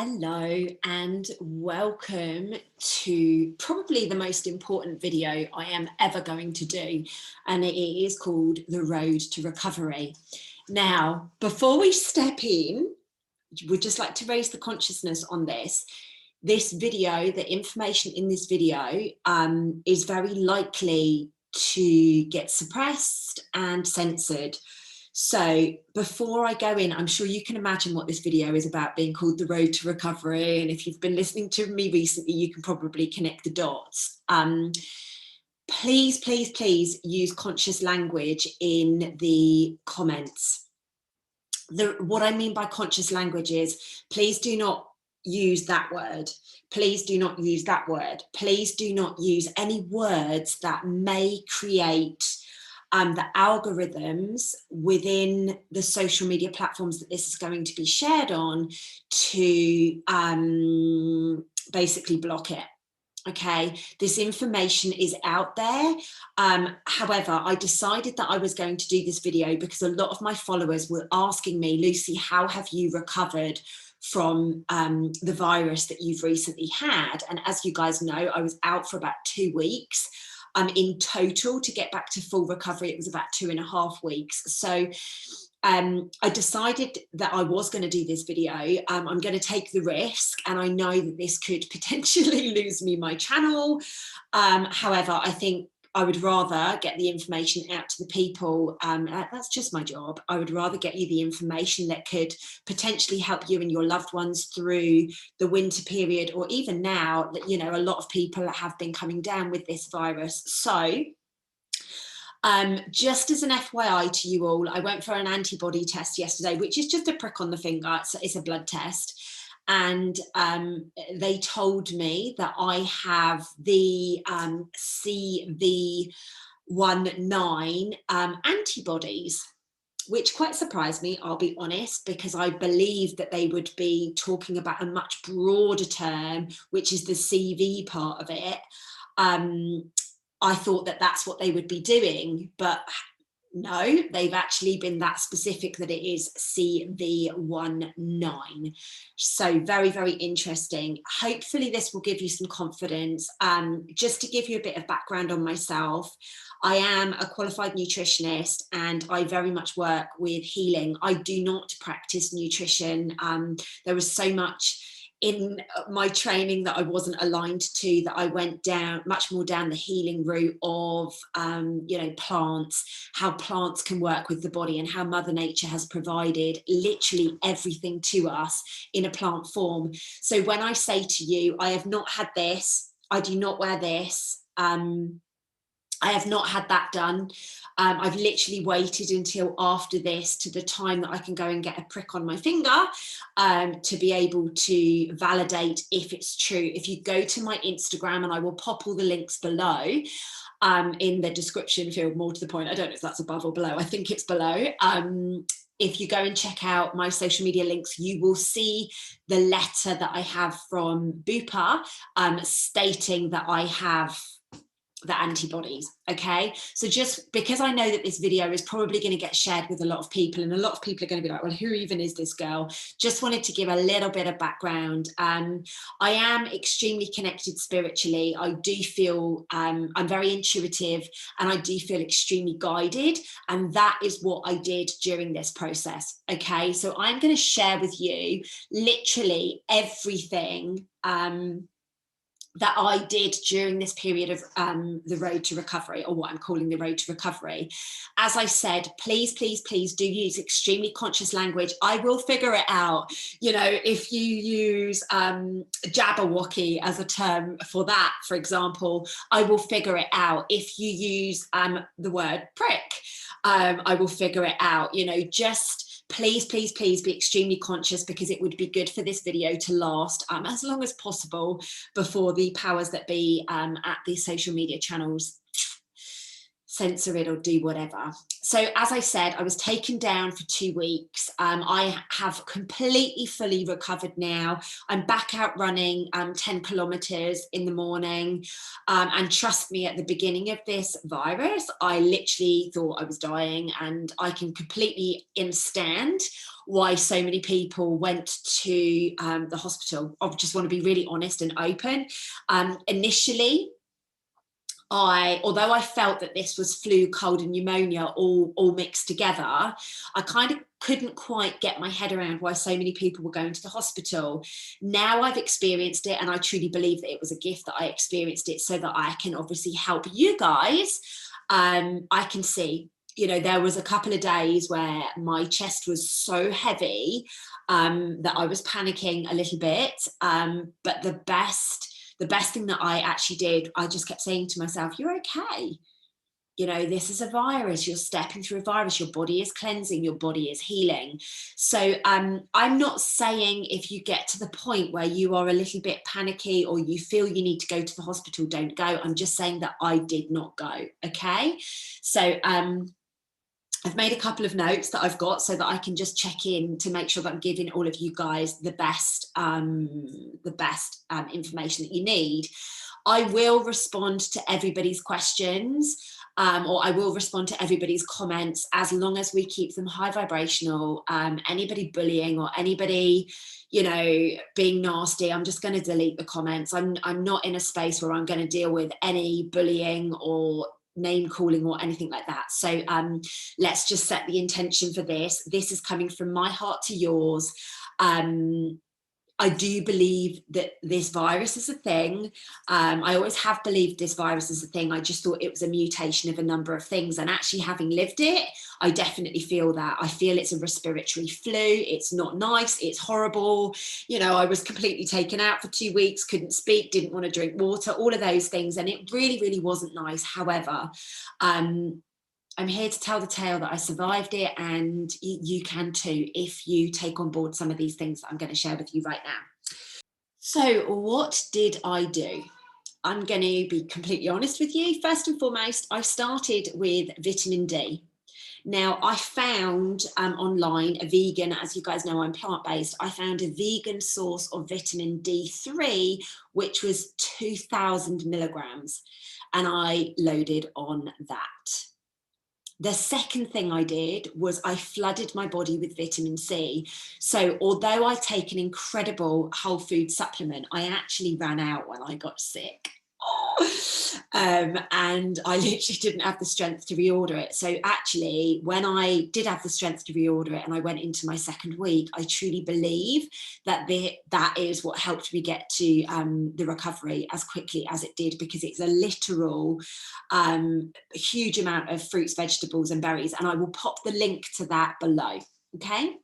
Hello and welcome to probably the most important video I am ever going to do, and it is called The Road to Recovery. Now, before we step in, we'd just like to raise the consciousness on this. This video, the information in this video is very likely to get suppressed and censored. So before I go in, I'm sure you can imagine what this video is about, being called The Road to Recovery. And if you've been listening to me recently, you can probably connect the dots. Please, please, please use conscious language in the comments. What I mean by conscious language is, please do not use that word. Please do not use that word. Please do not use any words that may create the algorithms within the social media platforms that this is going to be shared on to basically block it. Okay, this information is out there. However, I decided that I was going to do this video because a lot of my followers were asking me, Lucy, how have you recovered from the virus that you've recently had? And as you guys know, I was out for about 2 weeks. In total, to get back to full recovery, it was about 2.5 weeks. So I decided that I was going to do this video. I'm going to take the risk, and I know that this could potentially lose me my channel. However, I think I would rather get the information out to the people. That's just my job. I would rather get you the information that could potentially help you and your loved ones through the winter period, or even now that, you know, a lot of people have been coming down with this virus. So just as an FYI to you all, I went for an antibody test yesterday, which is just a prick on the finger. It's a blood test. And they told me that I have the CV19 antibodies, which quite surprised me, I'll be honest, because I believed that they would be talking about a much broader term, which is the CV part of it. I thought that that's what they would be doing, but no, they've actually been that specific that it is CV19. So very, very interesting. Hopefully this will give you some confidence. Just to give you a bit of background on myself, I am a qualified nutritionist and I very much work with healing. I do not practice nutrition. There was so much in my training that I wasn't aligned to, that I went down much more down the healing route of, you know, plants, how plants can work with the body, and how Mother Nature has provided literally everything to us in a plant form. So when I say to you, I have not had this, I do not wear this, I have not had that done. I've literally waited until after this, to the time that I can go and get a prick on my finger, to be able to validate if it's true. If you go to my Instagram, and I will pop all the links below in the description field, more to the point, I don't know if that's above or below, I think it's below. If you go and check out my social media links, you will see the letter that I have from Bupa stating that I have the antibodies. Okay, so just because I know that this video is probably going to get shared with a lot of people, and a lot of people are going to be like, well, who even is this girl? Just wanted to give a little bit of background. I am extremely connected spiritually. I do feel I'm very intuitive, and I do feel extremely guided, and that is what I did during this process. Okay, so I'm going to share with you literally everything that I did during this period of the road to recovery, or what I'm calling the road to recovery. As I said, please, please, please do use extremely conscious language. I will figure it out. You know, if you use Jabberwocky as a term for that, for example, I will figure it out. If you use the word prick, I will figure it out. You know, just please, please, please be extremely conscious, because it would be good for this video to last as long as possible before the powers that be at these social media channels censor it or do whatever. So as I said, I was taken down for 2 weeks. I have completely fully recovered now. I'm back out running 10 kilometers in the morning. And trust me, at the beginning of this virus, I literally thought I was dying, and I can completely understand why so many people went to the hospital. I just want to be really honest and open. Initially, although I felt that this was flu, cold and pneumonia all mixed together, I kind of couldn't quite get my head around why so many people were going to the hospital. Now I've experienced it, and I truly believe that it was a gift that I experienced it so that I can obviously help you guys. I can see, you know, there was a couple of days where my chest was so heavy that I was panicking a little bit. But the best thing that I actually did, I just kept saying to myself, you're okay. You know, this is a virus. You're stepping through a virus. Your body is cleansing. Your body is healing. So I'm not saying if you get to the point where you are a little bit panicky or you feel you need to go to the hospital, don't go. I'm just saying that I did not go. Okay. So I've made a couple of notes that I've got so that I can just check in to make sure that I'm giving all of you guys the best information that you need. I will respond to everybody's questions, or I will respond to everybody's comments, as long as we keep them high vibrational. Anybody bullying or anybody, you know, being nasty, I'm just going to delete the comments. I'm not in a space where I'm going to deal with any bullying or name calling or anything like that. So let's just set the intention for this. This is coming from my heart to yours. I do believe that this virus is a thing. I always have believed this virus is a thing. I just thought it was a mutation of a number of things. And actually having lived it, I definitely feel that. I feel it's a respiratory flu. It's not nice. It's horrible. You know, I was completely taken out for 2 weeks, couldn't speak, didn't want to drink water, all of those things. And it really, really wasn't nice. However, I'm here to tell the tale that I survived it, and you can too if you take on board some of these things that I'm going to share with you right now. So what did I do? I'm going to be completely honest with you. First and foremost, I started with vitamin D. Now, I found online a vegan, as you guys know, I'm plant-based. I found a vegan source of vitamin D3, which was 2,000 milligrams, and I loaded on that. The second thing I did was I flooded my body with vitamin C. So although I take an incredible whole food supplement, I actually ran out when I got sick. And I literally didn't have the strength to reorder it. So actually, when I did have the strength to reorder it and I went into my second week, I truly believe that that is what helped me get to the recovery as quickly as it did, because it's a literal huge amount of fruits, vegetables and berries. And I will pop the link to that below. Okay.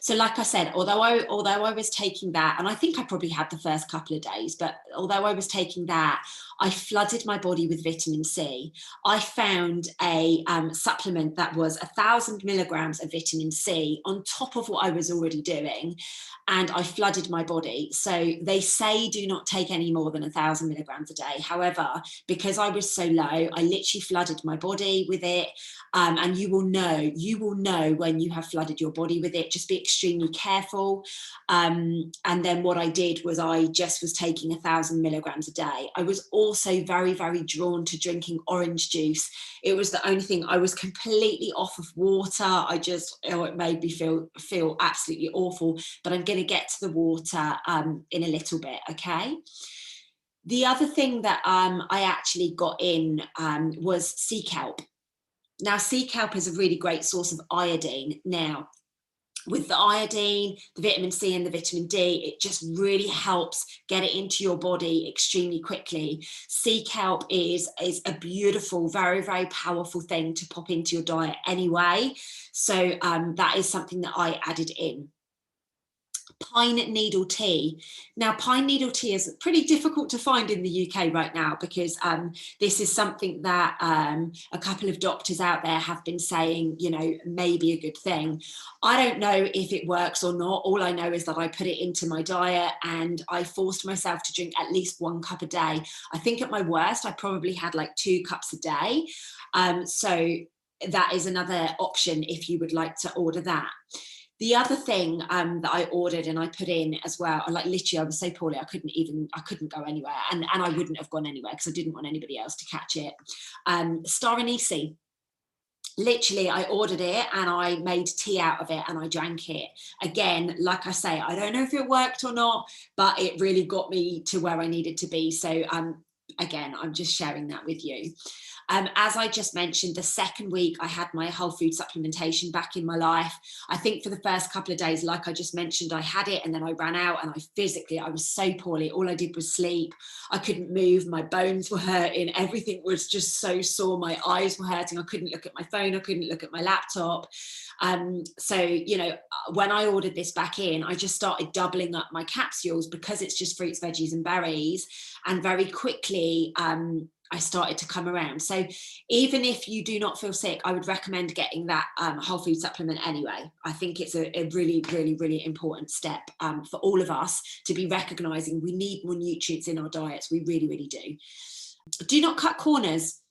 So like I said, although I was taking that, and I think I probably had the first couple of days, but although I was taking that, I flooded my body with vitamin C. I found a supplement that was 1,000 milligrams of vitamin C on top of what I was already doing, and I flooded my body. So they say do not take any more than 1,000 milligrams a day. However, because I was so low, I literally flooded my body with it. And you will know when you have flooded your body with it. Just be extremely careful. And then what I did was I just was taking 1,000 milligrams a day. I was also very, very drawn to drinking orange juice. It was the only thing. I was completely off of water. It made me feel absolutely awful. But I'm going to get to the water in a little bit, okay? The other thing that I actually got in was sea kelp. Now, sea kelp is a really great source of iodine. Now, with the iodine, the vitamin C and the vitamin D, it just really helps get it into your body extremely quickly. Sea kelp is a beautiful, very, very powerful thing to pop into your diet anyway. So that is something that I added in. pine needle tea. Now, pine needle tea is pretty difficult to find in the UK right now, because this is something that a couple of doctors out there have been saying, you know, may be a good thing. I don't know if it works or not. All I know is that I put it into my diet, and I forced myself to drink at least 1 cup a day. I think at my worst, I probably had like 2 cups a day. So that is another option if you would like to order that. The other thing that I ordered and I put in as well, like literally I was so poorly, I couldn't go anywhere, and I wouldn't have gone anywhere because I didn't want anybody else to catch it. Star anise. Literally, I ordered it and I made tea out of it and I drank it. Again, like I say, I don't know if it worked or not, but it really got me to where I needed to be. So again, I'm just sharing that with you. As I just mentioned, the second week I had my whole food supplementation back in my life. I think for the first couple of days, like I just mentioned, I had it and then I ran out, and I was so poorly. All I did was sleep. I couldn't move. My bones were hurting. Everything was just so sore. My eyes were hurting. I couldn't look at my phone. I couldn't look at my laptop. So, you know, when I ordered this back in, I just started doubling up my capsules because it's just fruits, veggies and berries. And very quickly, I started to come around. So even if you do not feel sick, I would recommend getting that whole food supplement anyway. I think it's a really, really, really important step for all of us to be recognizing we need more nutrients in our diets. We really, really do. Do not cut corners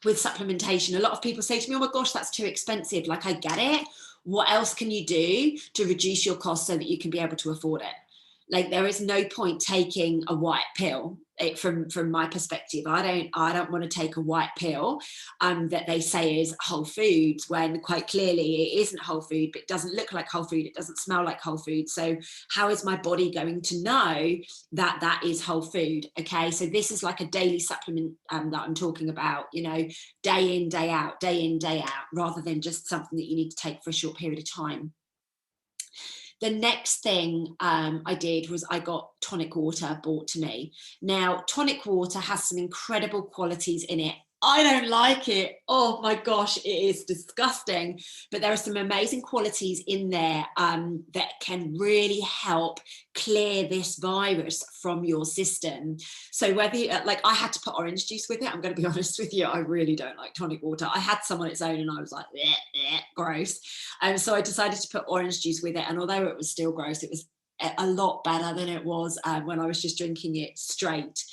with supplementation. A lot of people say to me, oh my gosh, that's too expensive. Like, I get it. What else can you do to reduce your costs so that you can be able to afford it? Like, there is no point taking a white pill. From my perspective, I don't want to take a white pill that they say is whole foods, when quite clearly it isn't whole food, but it doesn't look like whole food, it doesn't smell like whole food. So how is my body going to know that that is whole food? Okay, so this is like a daily supplement that I'm talking about, you know, day in, day out, rather than just something that you need to take for a short period of time. The next thing I did was I got tonic water brought to me. Now, tonic water has some incredible qualities in it. I don't like it. Oh my gosh, it is disgusting. But there are some amazing qualities in there that can really help clear this virus from your system. So whether you, like, I had to put orange juice with it. I'm going to be honest with you, I really don't like tonic water. I had some on its own and I was like, gross. And so I decided to put orange juice with it. And although it was still gross, it was a lot better than it was when I was just drinking it straight.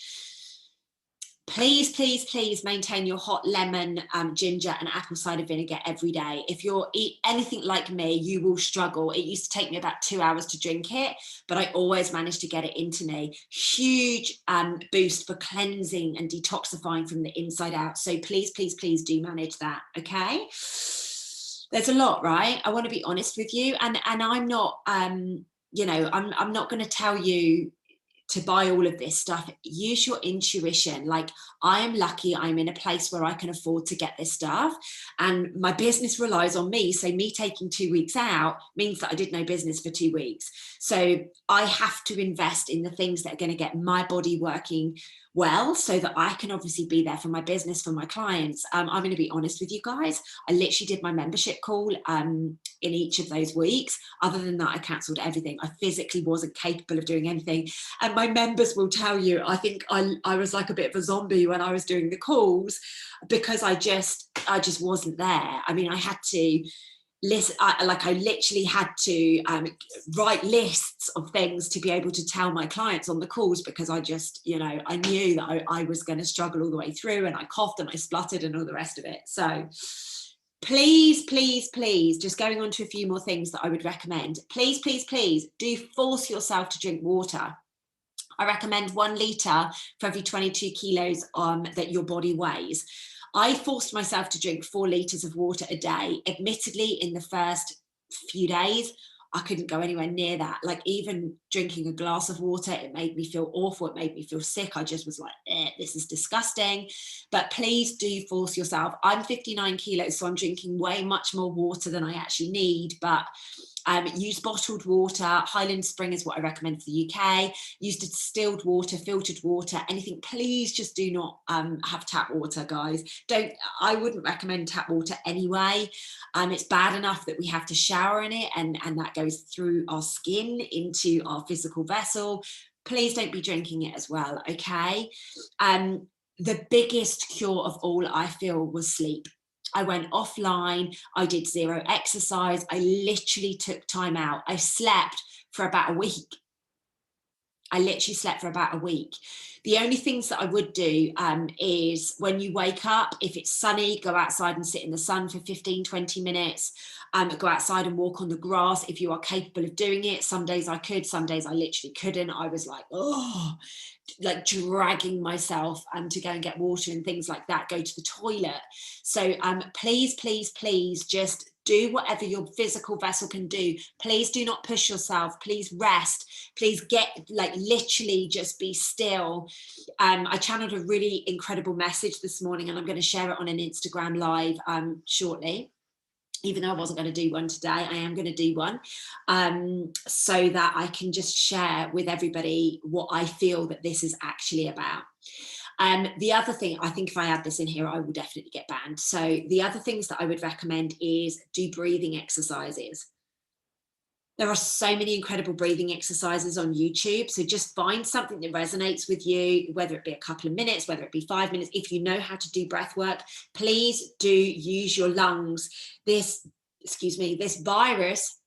Please, please, please maintain your hot lemon, ginger and apple cider vinegar every day. If you're anything like me, you will struggle. It used to take me about 2 hours to drink it, but I always managed to get it into me. Huge boost for cleansing and detoxifying from the inside out. So please, please, please do manage that, okay? There's a lot, right? I want to be honest with you. And I'm not, you know, I'm not going to tell you to buy all of this stuff. Use your intuition. Like, I am lucky I'm in a place where I can afford to get this stuff, and my business relies on me. So me taking 2 weeks out means that I did no business for 2 weeks. So I have to invest in the things that are going to get my body working well, so that I can obviously be there for my business, for my clients. I'm going to be honest with you guys. I literally did my membership call in each of those weeks. Other than that, I cancelled everything. I physically wasn't capable of doing anything. And my members will tell you, I think I was like a bit of a zombie when I was doing the calls, because I just wasn't there. I mean, I had to listen, I literally had to write lists of things to be able to tell my clients on the calls, because I just, you know, I knew that I was going to struggle all the way through, and I coughed and I spluttered and all the rest of it. So please, please, please, just going on to a few more things that I would recommend. Please, please, please do force yourself to drink water. I recommend 1 litre for every 22 kilos that your body weighs. I forced myself to drink 4 litres of water a day. Admittedly, in the first few days, I couldn't go anywhere near that. Like, even drinking a glass of water, it made me feel awful. It made me feel sick. I just was like, this is disgusting. But please do force yourself. I'm 59 kilos, so I'm drinking way much more water than I actually need. But Use bottled water. Highland Spring is what I recommend for the UK. Use distilled water, filtered water, anything. Please just do not have tap water, guys. I wouldn't recommend tap water anyway. It's bad enough that we have to shower in it, and that goes through our skin into our physical vessel. Please don't be drinking it as well, okay? The biggest cure of all, I feel, was sleep. I went offline. I did zero exercise. I literally took time out. I slept for about a week. I literally slept for about a week. The only things that I would do is when you wake up, if it's sunny, go outside and sit in the sun for 15, 20 minutes. Go outside and walk on the grass if you are capable of doing it. Some days I could, some days I literally couldn't. I was like, oh, like dragging myself to go and get water and things like that, go to the toilet. So please, please, please just do whatever your physical vessel can do. Please do not push yourself. Please rest. Please get, like, literally just be still. I channeled a really incredible message this morning, and I'm going to share it on an Instagram live shortly. Even though I wasn't going to do one today, I am going to do one so that I can just share with everybody what I feel that this is actually about. The other thing, I think if I add this in here, I will definitely get banned. So the other things that I would recommend is do breathing exercises. There are so many incredible breathing exercises on YouTube. So just find something that resonates with you, whether it be a couple of minutes, whether it be 5 minutes. If you know how to do breath work, please do use your lungs. This virus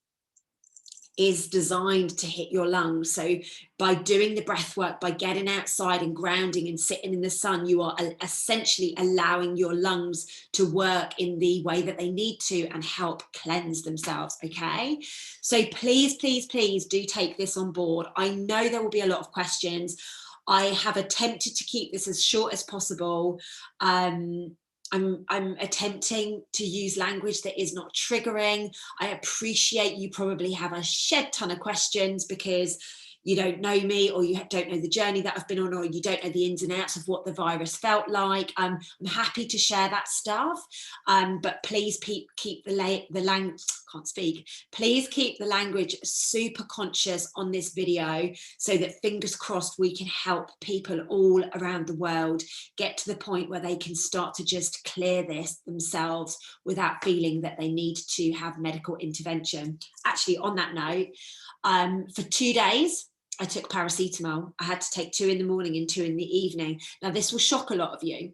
is designed to hit your lungs. So by doing the breath work, by getting outside and grounding and sitting in the sun, you are essentially allowing your lungs to work in the way that they need to and help cleanse themselves, okay? So please, please, please do take this on board. I know there will be a lot of questions. I have attempted to keep this as short as possible. I'm attempting to use language that is not triggering. I appreciate you probably have a shed ton of questions because you don't know me, or you don't know the journey that I've been on, or you don't know the ins and outs of what the virus felt like. I'm happy to share that stuff, but please keep Please keep the language super conscious on this video, so that, fingers crossed, we can help people all around the world get to the point where they can start to just clear this themselves without feeling that they need to have medical intervention. Actually, on that note, for 2 days, I took paracetamol. I had to take 2 in the morning and 2 in the evening. Now, this will shock a lot of you.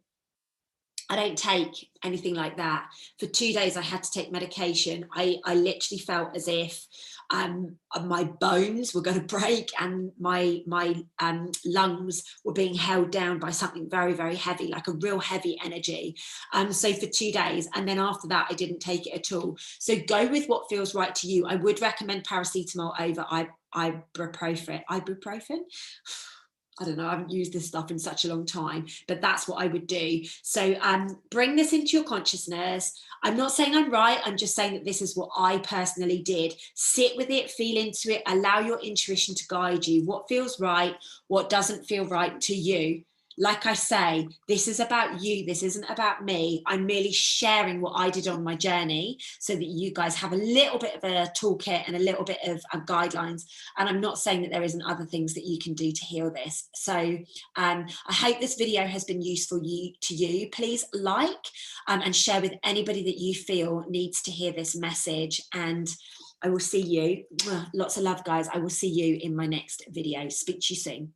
I don't take anything like that. For 2 days, I had to take medication. I literally felt as if my bones were going to break, and my lungs were being held down by something very, very heavy, like a real heavy energy. So for 2 days, and then after that, I didn't take it at all. So go with what feels right to you. I would recommend paracetamol over ibuprofen. I don't know, I haven't used this stuff in such a long time, but that's what I would do. So bring this into your consciousness. I'm not saying I'm right. I'm just saying that this is what I personally did. Sit with it, feel into it, allow your intuition to guide you. What feels right, what doesn't feel right to you. Like I say, this is about you. This isn't about me. I'm merely sharing what I did on my journey so that you guys have a little bit of a toolkit and a little bit of guidelines. And I'm not saying that there isn't other things that you can do to heal this. So I hope this video has been useful to you. Please like and share with anybody that you feel needs to hear this message. And I will see you. Lots of love, guys. I will see you in my next video. Speak to you soon.